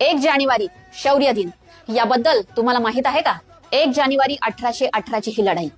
1 जानेवारी शौर्य दिन याबद्दल तुम्हाला माहित आहे का? 1 जानेवारी 1818 ची ही लढाई,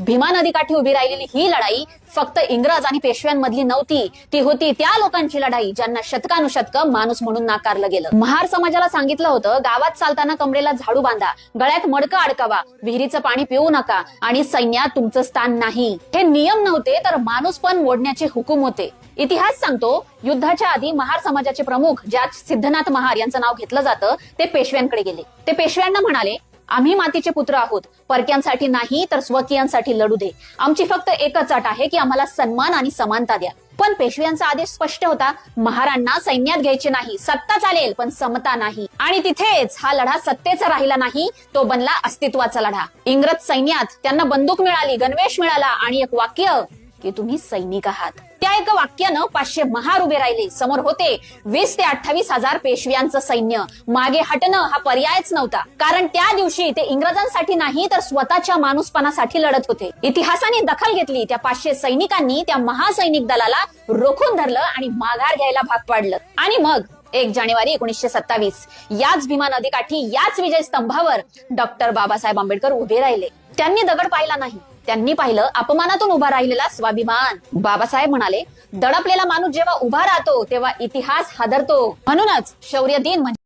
भीमा नदीकाठी उभी राहिलेली ही लढाई फक्त इंग्रज आणि पेशव्यांमधली नव्हती, ती होती त्या लोकांची लढाई ज्यांना शतकानुशतक माणूस म्हणून नाकारलं गेलं. महार समाजाला सांगितलं होतं, गावात चालताना कमरेला झाडू बांधा, गळ्यात मडकं अडकावा, विहिरीचं पाणी पिऊ नका आणि सैन्यात तुमचं स्थान नाही. हे नियम नव्हते तर माणूस पण मोडण्याचे हुकूम होते. इतिहास सांगतो, युद्धाच्या आधी महार समाजाचे प्रमुख ज्यात सिद्धनाथ महार यांचं नाव घेतलं जातं, ते पेशव्यांकडे गेले. ते पेशव्यांना म्हणाले, आम्ही मातीचे पुत्र आहोत, परक्यांसाठी नाही तर स्वकीयांसाठी लढू दे. आमची फक्त एकच अट आहे की आम्हाला सन्मान आणि समानता द्या. पण पेशव्यांचा आदेश स्पष्ट होता, महारांना सैन्यात घ्यायचे नाही, सत्ता चालेल पण समता नाही. आणि तिथेच हा लढा सत्तेचा राहिला नाही, तो बनला अस्तित्वाचा लढा. इंग्रज सैन्यात त्यांना बंदूक मिळाली, गणवेश मिळाला आणि एक वाक्य की तुम्ही सैनिक आहात. त्या एका वाक्यानं 500 महार उभे राहिले. समोर होते 20 ते 28 हजार पेशव्यांचं सैन्य. मागे हटणं हा पर्यायच नव्हता, कारण त्या दिवशी ते इंग्रजांसाठी नाही तर स्वतःच्या माणूसपणासाठी लढत होते. इतिहासाने दखल घेतली. त्या 500 सैनिकांनी त्या महासैनिक दलाला रोखून धरलं आणि माघार घ्यायला भाग पाडलं. आणि मग 1 जानेवारी 1927 याच भीमा नदीकाठी, याच विजय स्तंभावर डॉक्टर बाबासाहेब आंबेडकर उभे राहिले. त्यांनी दगड पाहिला नाही, त्यांनी पाहिलं अपमानातून उभा राहिलेला स्वाभिमान. बाबासाहेब म्हणाले, दडपलेला माणूस जेव्हा उभा राहतो तेव्हा इतिहास हादरतो. म्हणूनच शौर्य दिन म्हणजे